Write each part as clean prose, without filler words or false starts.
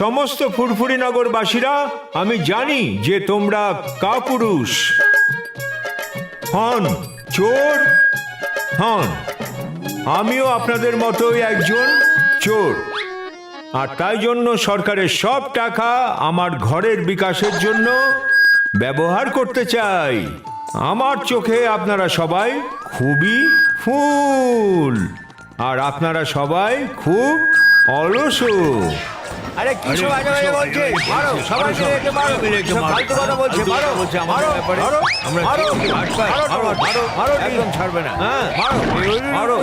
সমস্ত ফুরফুরি নগরবাসীরা, আমি জানি যে তোমরা কাপুরুষ হন, চোর হন। আমিও আপনাদের মতোই একজন চোর, আর তাই জন্য সরকারের সব টাকা আমার ঘরের বিকাশের জন্য ব্যবহার করতে চাই। আমার চোখে আপনারা সবাই খুবই ফুল, আর আপনারা সবাই খুব অলস। আরে কি সব আজে বাজে বলছে? মারো, সবাই মিলে একে মারো। সব ফালতু কথা বলছে, মারো। মারো, মারো, মারো, মারো, মারো, একদম ছাড়বে না। হ্যাঁ, মারো, মারো।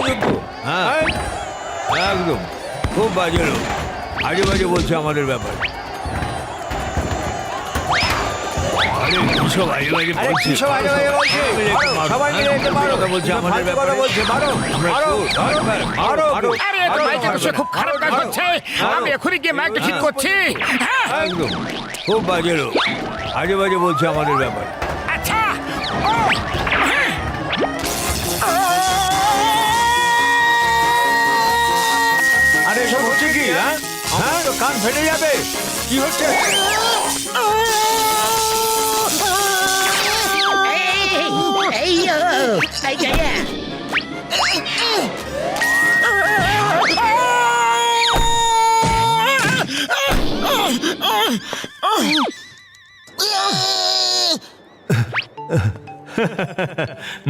হ্যাঁ, একদম খুব বাজে লোক, আজে বাজে বলছে আমাদের ব্যাপারে। খুব খারাপ কাজ হচ্ছে, আমি এখনই গিয়ে মাইকটা ঠিক করছি। একদম খুব বাজে লোক, আজে বাজে বলছে আমাদের ব্যাপারে। আচ্ছা, আরে এসব হচ্ছে কি? হ্যাঁ, তো কান ফেটে যাবে। কি হচ্ছে?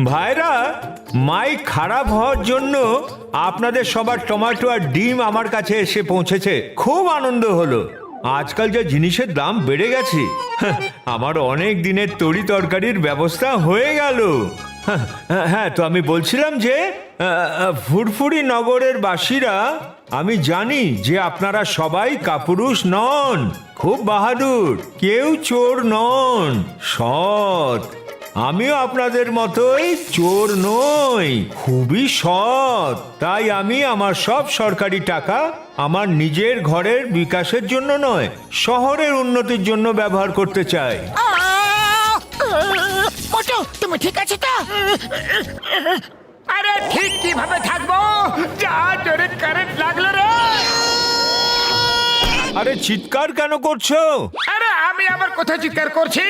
ভাইরা, মাইক খারাপ হওয়ার জন্য আপনাদের সবার টমেটো আর ডিম আমার কাছে এসে পৌঁছেছে। খুব আনন্দ হলো। আজকাল যে জিনিসের দাম বেড়ে গেছে, আমার অনেক দিনের তরি তরকারির ব্যবস্থা হয়ে গেল। হ্যাঁ, তো আমি বলছিলাম যে ফুরফুরি নগরের বাসীরা, আমি জানি যে আপনারা সবাই কাপুরুষ নন, খুব বাহাদুর, কেউ চোর নন, সৎ। আমিও আপনাদের মতোই চোর নই, খুবই সৎ। তাই আমি আমার সব সরকারি টাকা আমার নিজের ঘরের বিকাশের জন্য নয়, শহরের উন্নতির জন্য ব্যবহার করতে চাই। মোটু, তুমি ঠিক আছে তো? আরে ঠিক কিভাবে থাকবো? যা জোরে কারেন্ট লাগলো রে! আরে চিৎকার কেন করছো? আরে আমি আবার কোথায় চিৎকার করছি?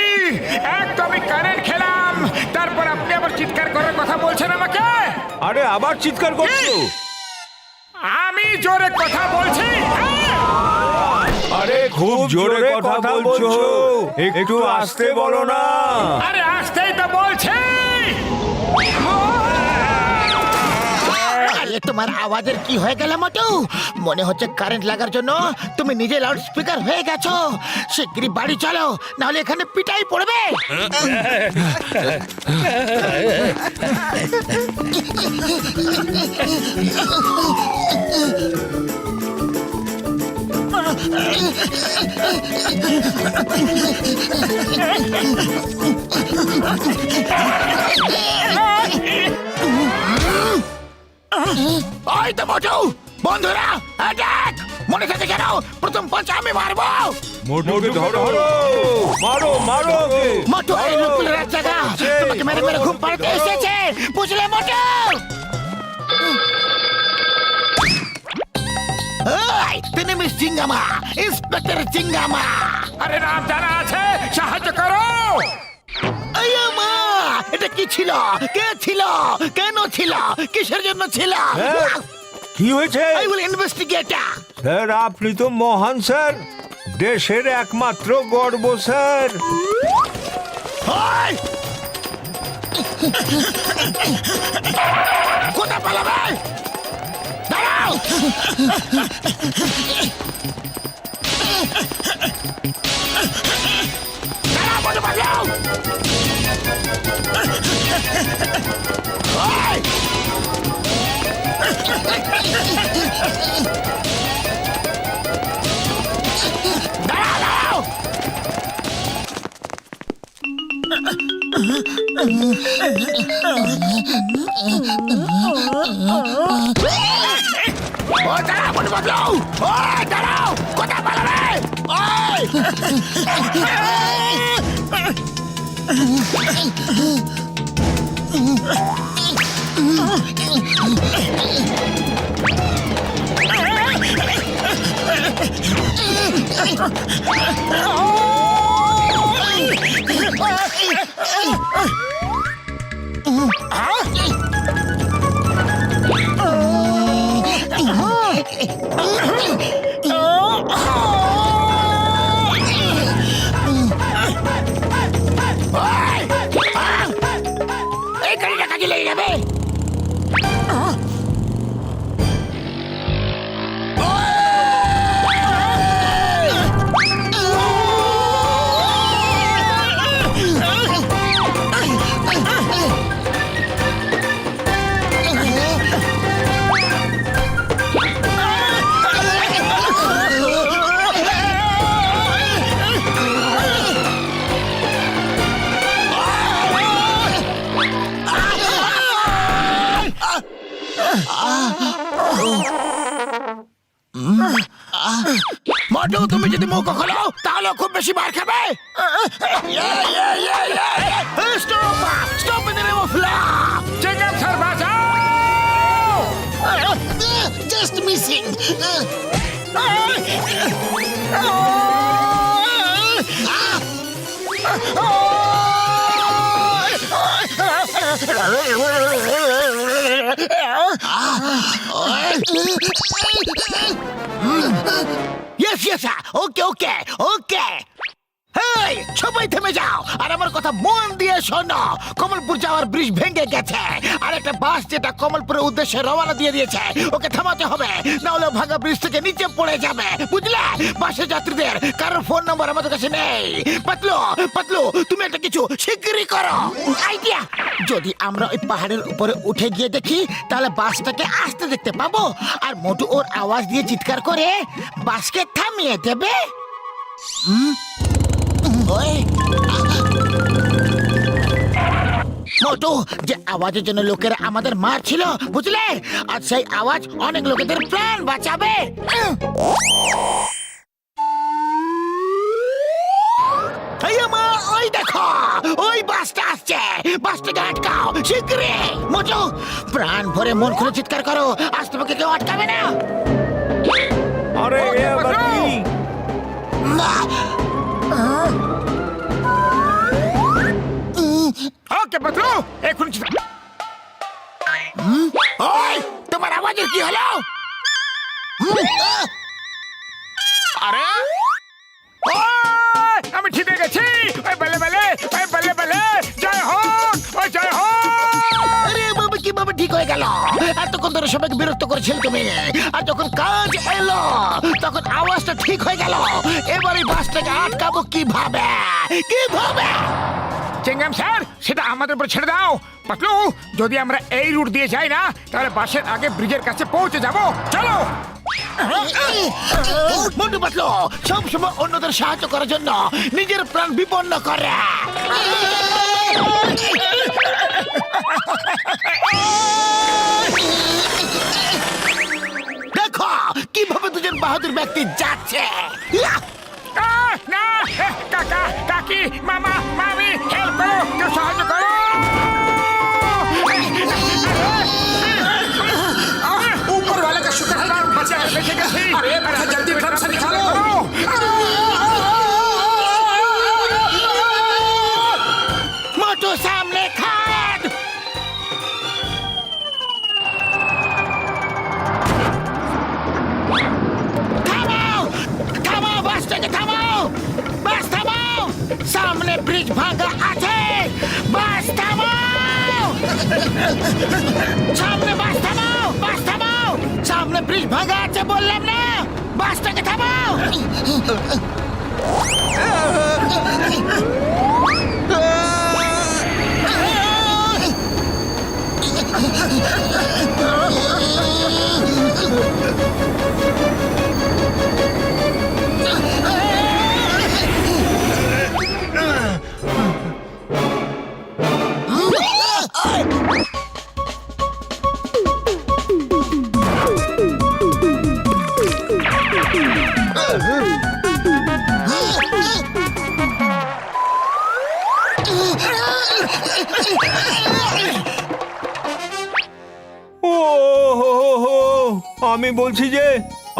এক তো আমি কারেন্ট খেলাম, তারপর আপনি আবার চিৎকার করার কথা বলছেন আমাকে? আরে আবার চিৎকার করছো? আমি জোরে কথা বলছি। আরে খুব জোরে কথা বলছো, একটু আস্তে বলো না। আরে আসতেই তো বলছি। তোমার আওয়াজের কি হয়ে গেল মোটু? মনে হচ্ছে কারেন্ট লাগার জন্য তুমি নিজে লাউড স্পিকার হয়ে গেছো। শিগগিরই বাড়ি চলো, নাহলে এখানে পিটাই পড়বে। ওই তো মোটু, বন্ধুরা অ্যাটাক! মনে থাকে যেন প্রথম পাঁচ আমি মারবো। মোটুকে ধরো, মারো মারো। মোটু এই লোকগুলোর এক জায়গা তোমাকে মেরে মেরে ঘুম পাড়াতে এসেছে, বুঝলে মোটু? তিনি মিস চিঙ্গামা, ইন্সপেক্টর চিঙ্গামা। আরে নাম জানা আছে, সাহায্য করো। মা, এটা কি ছিল? কে ছিল? কেন ছিল? কিসের জন্য ছিল? কি হয়েছে? I will investigate. স্যার, আপনি তো মহান স্যার, দেশের একমাত্র গর্ব স্যার। কোথা পালাবে? দাঁড়াও! দাঁড়াও, বলো পালাও! দাঁড়াও! দাঁড়াও, বলো পালাও! দাঁড়াও! কোথা পালাবে? এই গাড়িটা কাজে লেগে যাবে। মোটু, তুমি যদি মুখ খোলো তাহলে খুব বেশি মার খাবে। Stop stop in the name of law. চিংগাম স্যার বাঁচাও! Just missing. Yes, yes, sir. Okay, okay, okay. Hey, সবাই থেমে যাও আর আমার কথা মন দিয়ে শোনো। কমলপুর যাওয়ার ব্রিজ ভেঙে গেছে আর একটা বাস যেটা কমলপুরের উদ্দেশ্যে রওনা দিয়ে দিয়েছে, ওকে থামাতে হবে, না হলে ভাঙা ব্রিজ থেকে নিচে পড়ে যাবে, বুঝলে? বাসের যাত্রীদের কারোর ফোন নাম্বার আমাদের কাছে নেই। পাতলু, পাতলু, তুমি একটা কিছু শিগগিরই করো। আইডিয়া, যদি আমরা ওই পাহাড়ের উপরে উঠে গিয়ে দেখি তাহলে বাসটাকে আসতে দেখতে পাবো আর মোটু ওর আওয়াজ দিয়ে চিৎকার করে বাসকে থামিয়ে দেবে। মোটু, যে আওয়াজের জন্য লোকেরা আমাদের মারছিল, বুঝলে? আর সেই আওয়াজ অনেক লোকেদের প্রাণ বাঁচাবে। ওই দেখো, ওই বাসটা আসছে, বাসটাকে আটকাও শীঘ্রই। মোটু, প্রাণ ভরে মন খুলে চিৎকার করো, আজ তোমাকে কেউ আটকাবে না। আরে এ আবার কি? ওকে পাতলু, এখন ওই, তোমার আওয়াজের কি হলো? আরে আমি ঠিক হয়ে গেছি। ওই বলে বলে, ওই বলে বলে, জয় হোক, ওই জয় হোক। আরে বাবা, কিভাবে ঠিক হয়ে গেল? এতক্ষণ ধরে সবাইকে বিরক্ত করেছিল তুমি, আর যখন কাজ এলো তখন আওয়াজটা ঠিক হয়ে গেল। এবার এই বাসটাকে আটকাবো কিভাবে? কিভাবে? চিংগাম স্যার, সেটা আমাদের উপর ছেড়ে দাও। পাতলু, যদি আমরা এই রুট দিয়ে যাই না তাহলে বাসের আগে ব্রিজের কাছে পৌঁছে যাব। চলো। মোটু পাতলু সবসময় অন্যদের সাহায্য করার জন্য নিজের প্রাণ বিপন্ন করে। দেখো কিভাবে দুজন বাহাদুর ব্যক্তি যাচ্ছে। না, কাকা, কাকি, মামা, মামি, হেল্প করো, কেউ সাহায্য করো। ऊपर वाले का शुक्र है बचा है। বেঁচে গেছি। अरे बड़ा जल्दी ट्रक से निकालो। মোটু সামনে খাট। থামাও, থামাও, বাসটাকে থামাও, বাস থামাও, সামনে ব্রিজ ভাঙা আছে, বাস থামাও, সামনে বাস থামাও, বাস থামাও, সামনে ব্রিজ ভাঙা আছে বললাম না, বাসটাকে থামাও। ও হো হো হো, আমি বলছি যে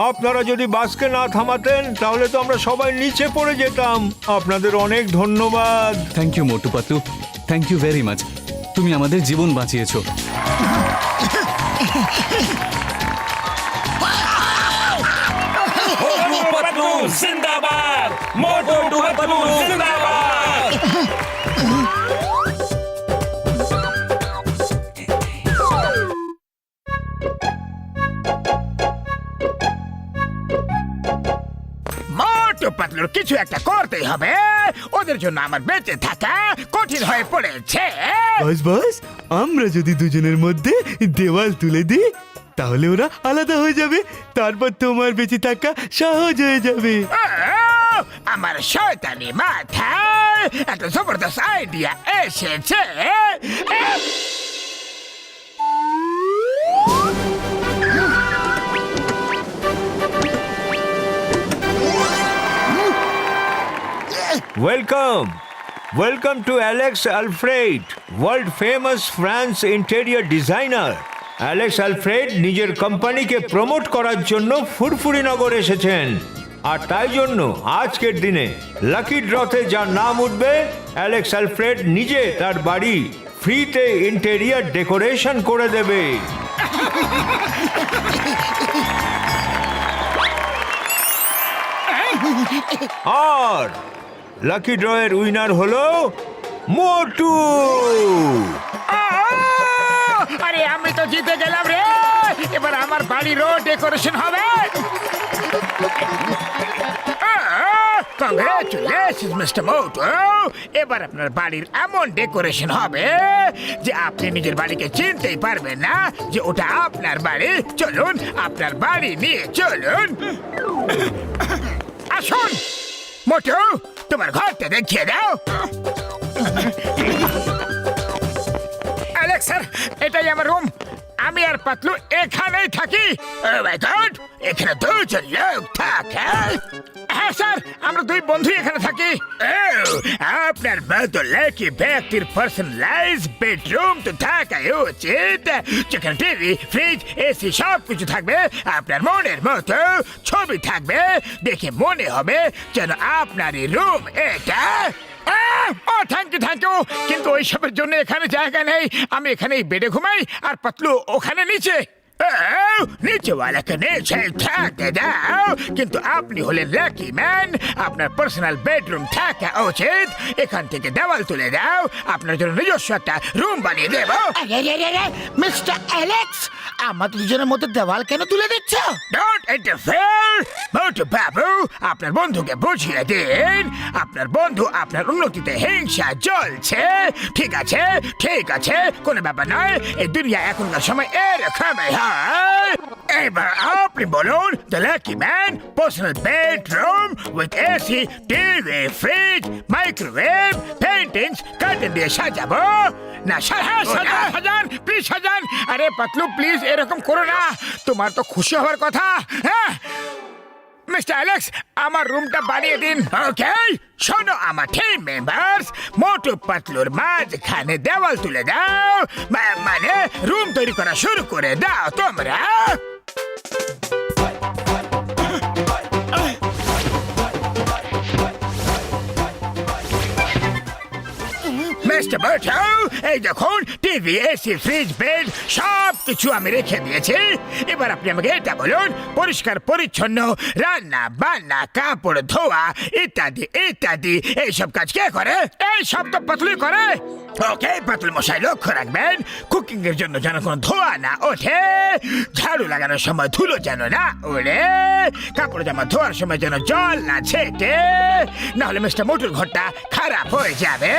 আপনারা যদি বাসকে না থামাতেন তাহলে তো আমরা সবাই নিচে পড়ে যেতাম। আপনাদের অনেক ধন্যবাদ। Thank you Motu Patlu, thank you very much. তুমি আমাদের জীবন বাঁচিয়েছো। पतलू जिंदाबाद, मोटू पतलू जिंदाबाद। মোটু পাতলুর কিছু একটা করতেই হবে। ওদের জন্য আমার বেঁচে থাকা কঠিন হয়ে পড়েছে। বস বস, আমরা যদি দুজনের মধ্যে দেওয়াল তুলে দিই তাহলে ওরা আলাদা হয়ে যাবে, তারপর তোমার বেঁচে থাকা সহজ হয়ে যাবে। ও, আমার শয়তানি মাথায় একটা জবরদস্ত আইডিয়া এসেছে। Welcome to Alex Alfred, world famous France interior designer. Alex Alfred নিজের কোম্পানিকে প্রমোট করার জন্য ফুরফুরি নগর এসেছেন, আর তাই জন্য আজকের দিনে লাকি ড্রতে যার নাম উঠবে, অ্যালেক্স আলফ্রেড নিজে তার বাড়ি ফ্রিতে ইন্টেরিয়র ডেকোরেশন করে দেবে। আর লাকি ড্রয়ের উইনার হলো মোটু। আরে আমি তো জিতে গেলাম রে। এবার আমার বাড়িরও ডেকোরেশন হবে। কংগ্রেচুলেশন মিস্টার মোটু। এবার আপনার বাড়ির এমন ডেকোরেশন হবে যে আপনি নিজের বাড়িকে চিনতেই পারবেন না যে ওটা আপনার বাড়ি। চলুন আপনার বাড়ি নিয়ে চলুন। আসুন মোটু, তোমার ঘরটা দেখিয়ে দাও। অ্যালেক্স স্যার, এটাই আমার রুম। আমি আর পাতলু এখানেই থাকি। Oh my God, এখানে দুজন লোক থাকে। হ্যাঁ স্যার, আমরা দুই বন্ধু এখানে থাকি। আপনার মতো লাকি ব্যক্তির পার্সোনালাইজ বেডরুম তো থাকাই উচিত, যেখানে টিভি, ফ্রিজ, এসি সব কিছু থাকবে। আপনার মনের মতো ছবি থাকবে, দেখে মনে হবে যেন আপনারই রুম এটা। ও থ্যাংক ইউ, কিন্তু ওইসবের জন্য এখানে জায়গা নেই। আমি এখানে বেডে ঘুমাই আর পাতলু ওখানে নিচে। নিচেওয়ালাকে নিচে থাকতে দাও, কিন্তু আপনি হলেন লাকি ম্যান। আপনার পার্সোনাল বেডরুম থাকা উচিত। এখান থেকে দেওয়াল তুলে দাও, আপনার জন্য নিজস্ব একটা রুম বানিয়ে দেব। মিস্টার অ্যালেক্স, আমাদের দুজনের মধ্যে দেওয়াল কেন তুলে দিচ্ছ? ডোন্ট ইন্টারফেয়ার মোটু বাবু। আপনার বন্ধুকে বুঝিয়ে দিন আপনার বন্ধু আপনার উন্নতিতে হিংসা জ্বলছে। ঠিক আছে, ঠিক আছে, কোনো ব্যাপার নয়। এই দুনিয়া এখনকার সময় এরকমই হয়। এবার আপনি বলুন, the lucky man personal bedroom with AC, TV, fridge, microwave, paintings, curtain দিয়ে সাজাবো না? সাজান প্লিজ, সাজান। আরে পাতলু প্লিজ এরকম করো না, তোমার তো খুশি হওয়ার কথা। হ্যাঁ মিস্টার অ্যালেক্স, আমার রুমটা বানিয়ে দিন। ওকে, শোনো আমার টিম মেম্বার্স, মোটু পাতলুর মাঝখানে দেওয়াল তুলে দাও, মানে রুম তৈরি করা শুরু করে দাও তোমরা। মিস্টার মোটু, এই দেখুন টিভি, এসি, ফ্রিজ, বেড সব কিছু আমি রেখে দিয়েছি। এবার আপনি আমাকে এটা বলুন, পরিষ্কার পরিচ্ছন্ন রান্না বান্না, কাপড় ধোয়া ইত্যাদি ইত্যাদি এইসব কাজ কে করে? এই সব তো পাতলুই করে। ওকে পাতলু মশাই, লক্ষ্য রাখবেন কুকিং এর জন্য যেন কোনো ধোয়া না ওঠে, ঝাড়ু লাগানোর সময় ধুলো যেন না ওড়ে, কাপড় জামা ধোয়ার সময় যেন জল না ছেটে, নাহলে মিস্টার মোটুর ঘরটা খারাপ হয়ে যাবে।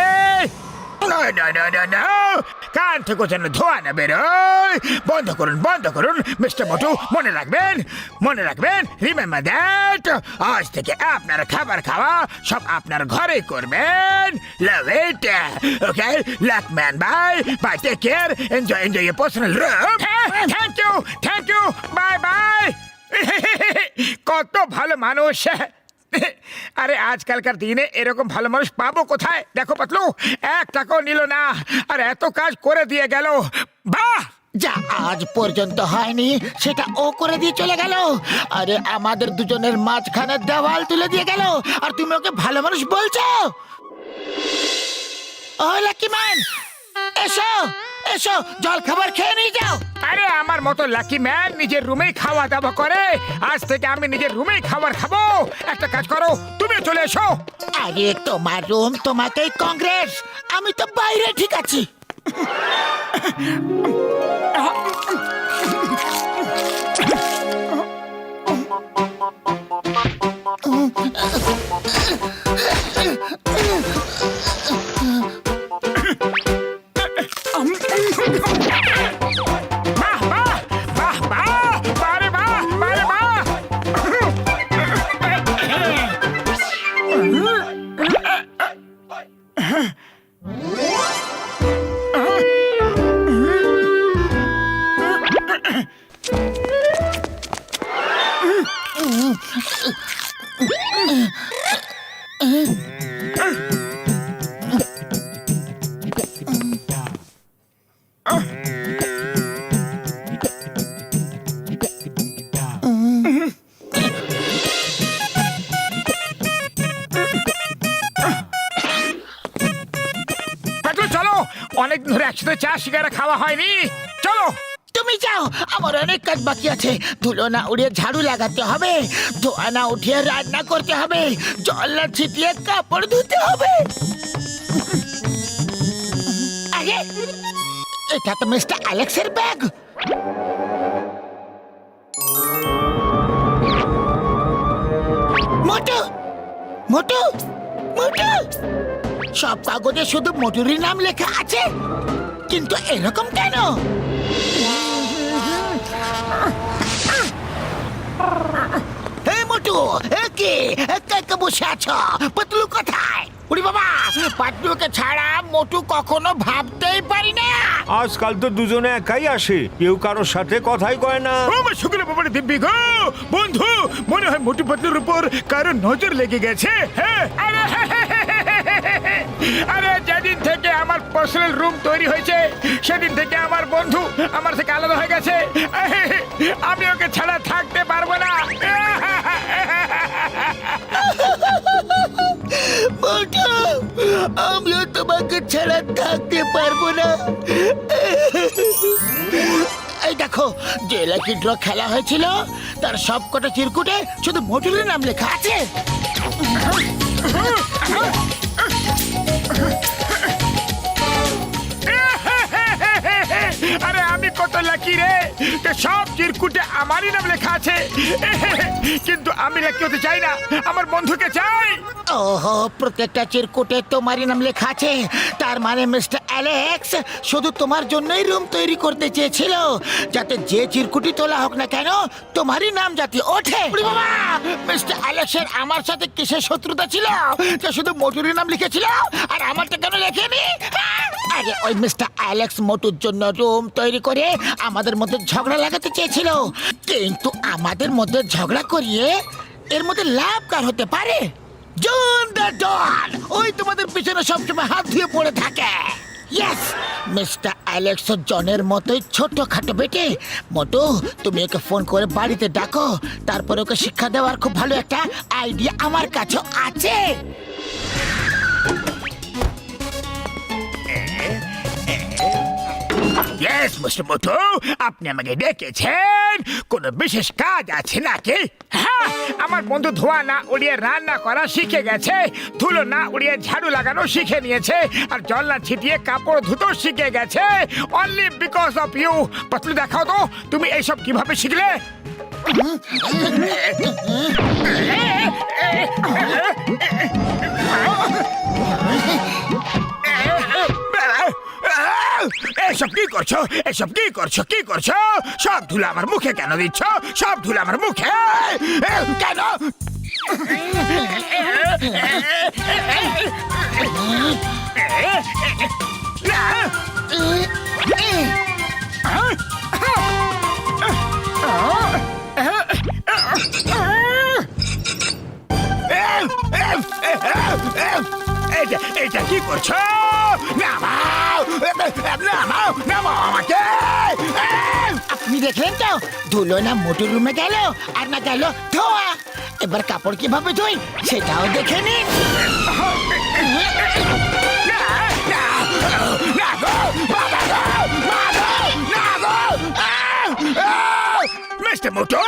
কান থেকে যেন ধোয়া না বেরোয়। বন্ধ করুন মিস্টার মোটু। মনে রাখবেন, রিমেম্বার দ্যাট, আজ থেকে আপনার খাবার খাওয়া সব আপনার ঘরে করবেন। Love it. Okay, luck man, bye bye, take care, enjoy your personal room. Thank you, bye bye. কত ভালো মানুষ। আরে আজকালকার দিনে এরকম ভালো মানুষ পাবো কোথায়? দেখো পাতলু, 1 টাকাও নিল না আর এত কাজ করে দিয়ে গেল। বাহ, যা আজ পর্যন্ত হয়নি সেটা ও করে দিয়ে চলে গেল। আরে আমাদের দুজনের মাঝখানে দেওয়াল তুলে দিয়ে গেল, আর তুমি ওকে ভালো মানুষ বলছো? ও লাকি ম্যান, এসো এসো, জল খাবার খেয়ে নিয়ে যাও। আরে আমার মতো লাকি ম্যান নিজের রুমেই খাওয়া দাওয়া করে, আজ থেকে আমি নিজের রুমেই খাবার খাবো। একটা কাজ করো, তুমি চলে এসো। আরে তোমার রুম তোমাকেই কংগ্রেস, আমি তো বাইরে ঠিক আছি। বাহ বাহ বাহ বাহ, বারে বাহ, বারে বাহ। পাটলু চলো, অনেক ধরে একসাথে চা সিগারা খাওয়া হয়নি, চলো। তুমি যাও, আমার অনেক কাজ বাকি আছে। ধুলো না উড়িয়ে ঝাড়ু লাগাতে হবে, ধোয়া না উঠিয়ে রান্না করতে হবে, জল না ছিটিয়ে কাপড় ধুতে হবে। আরে এটা তো মিস্টার অ্যালেক্সের ব্যাগ। মোটু মোটু মোটু, সব কাগজে শুধু মোটুরই নাম লেখা আছে, কিন্তু এরকম কেন? হে মোটু, কি একা একা বসে আছো? পাতলু কোথায়? উড়ি বাবা, পাতলুকে ছাড়া মোটু কখনো ভাবতেই পারি না। আজকাল তো দুজনে একাই আসে, কেউ কারোর সাথে কথাই কয় না। ও আমার শুক্র বাবার দিব্যি গো বন্ধু, মনে হয় মোটু পাতলুর উপর কারো নজর লেগে গেছে। হ্যাঁ, আরে যেদিন থেকে আমার পার্সোনাল রুম তৈরি হয়েছে সেদিন থেকে আমার বন্ধু আমার থেকে আলাদা হয়ে গেছে। আমি ওকে ছাড়া থাকতে পারবো না। মোটু, আমিও তোমাকে ছাড়া থাকতে পারবো না। এই দেখো, যে লাকি ড্র খেলা হয়েছিল তার সবকটা চিরকুটে শুধু মোটুরের নাম লেখা আছে। আরে আমি কত লাকি রে, যে সব চিরকুটে আমারই নাম লেখা আছে। কিন্তু আমি লাকি হতে চাই না, আমার বন্ধুকে চাই। ওহো, প্রত্যেকটা চিরকুটে তোমারই নাম লেখা আছে, তার মানে মিস্টার অ্যালেক্স শুধু তোমার জন্যই রুম তৈরি করতে চেয়েছিল, যাতে যে চিরকুটি তোলা হোক না কেন তোমারই নাম যাতে ওঠে। ওরে বাবা, মিস্টার অ্যালেক্সের আমার সাথে কিসের শত্রুতা ছিল যে শুধু মোটুরির নাম লিখেছিল আর আমারটা কেন লেখেনি? আরে ওই মিস্টার অ্যালেক্স মোটুর জন্য রুম তৈরি করে আমাদের মধ্যে ঝগড়া লাগাতে চেয়েছিল, কিন্তু আমাদের মধ্যে ঝগড়া করিয়ে এর মধ্যে লাভ কার হতে পারে? জন দ্য ডন, ওই তোমাদের পিছনে সবসময় হাত ধুয়ে পড়ে থাকে। ইয়েস, মিস্টার অ্যালেক্স জনের মতোই ছোটখাটো বেটে। মোটু, তুমি ওকে ফোন করে বাড়িতে ডাকো, তারপরে ওকে শিক্ষা দেওয়ার খুব ভালো একটা আইডিয়া আমার কাছে আছে। ইয়েস মিস্টার মোটু, আপনি আমাকে ডেকেছেন, কোনো বিশেষ কাজ আছে নাকি? হ্যাঁ, আমার বন্ধু ধোয়া না উড়িয়ে রান্না করা শিখে গেছে, ধুলো না উড়িয়ে ঝাড়ু লাগানো শিখে নিয়েছে, আর জল না ছিটিয়ে কাপড় ধুতো শিখে গেছে, only because of you. Patlu, দেখাও তো তুমি এইসব কিভাবে শিখলে? এসব কি করছো? এসব কি করছো? কি করছো? সব ধুলো আমার মুখে কেন দিচ্ছ? সব ধুলো আমার মুখে কেন? এটা কি করছো? নামাও, নামাও নামাও আমাকে আপনি দেখলেন তো ধুলো না মোটর রুমে গেল আর না গেল ধোয়া। এবার কাপড় কিভাবে ধুই সেটাও দেখে নিন। মিস্টার মোটু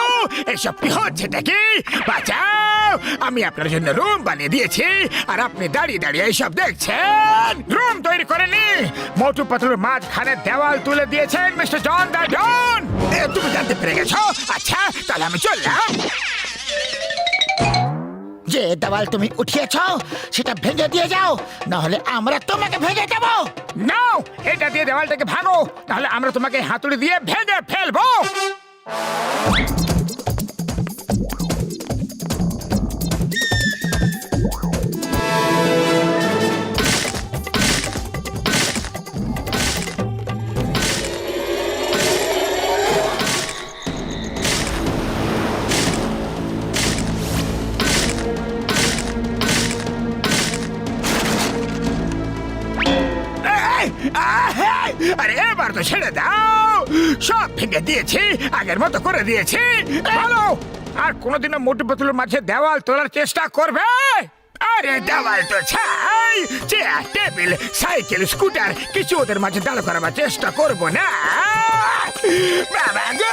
এসব কি হচ্ছে নাকি? বাঁচাও, আমি আপনার জন্য রুম বানিয়ে দিয়েছি আর আপনি দাঁড়িয়ে দাঁড়িয়ে এইসব দেখছেন। রুম তৈরি করেনি, মোটু পাতলুর মাঝখানে দেওয়াল তুলে দিয়েছেন মিস্টার জন দা ডন। তুমি জানতে পেরে গেছো? আচ্ছা তাহলে আমি চললাম। যে দেওয়াল তুমি উঠিয়েছ সেটা ভেঙে দিয়ে যাও, না হলে আমরা তোমাকে ভেঙে দেবো। নাও এটা দিয়ে দেওয়ালটাকে ভাঙো, তাহলে আমরা তোমাকে হাতুড়ি দিয়ে ভেঙে ফেলবো। আরে এবার তো ছেড়ে দাও, সব ভেঙে দিয়েছি, আগের মতো করে দিয়েছি। ভালো, আর কোনোদিনও মোটু পাতলুর মাঝে দেওয়াল তোলার চেষ্টা করবে? আরে দেওয়াল তো ছাই, চেয়ার টেবিল সাইকেল স্কুটার কিছু ওদের মাঝে দাঁড় করাবার চেষ্টা করবো না। বাবা গো!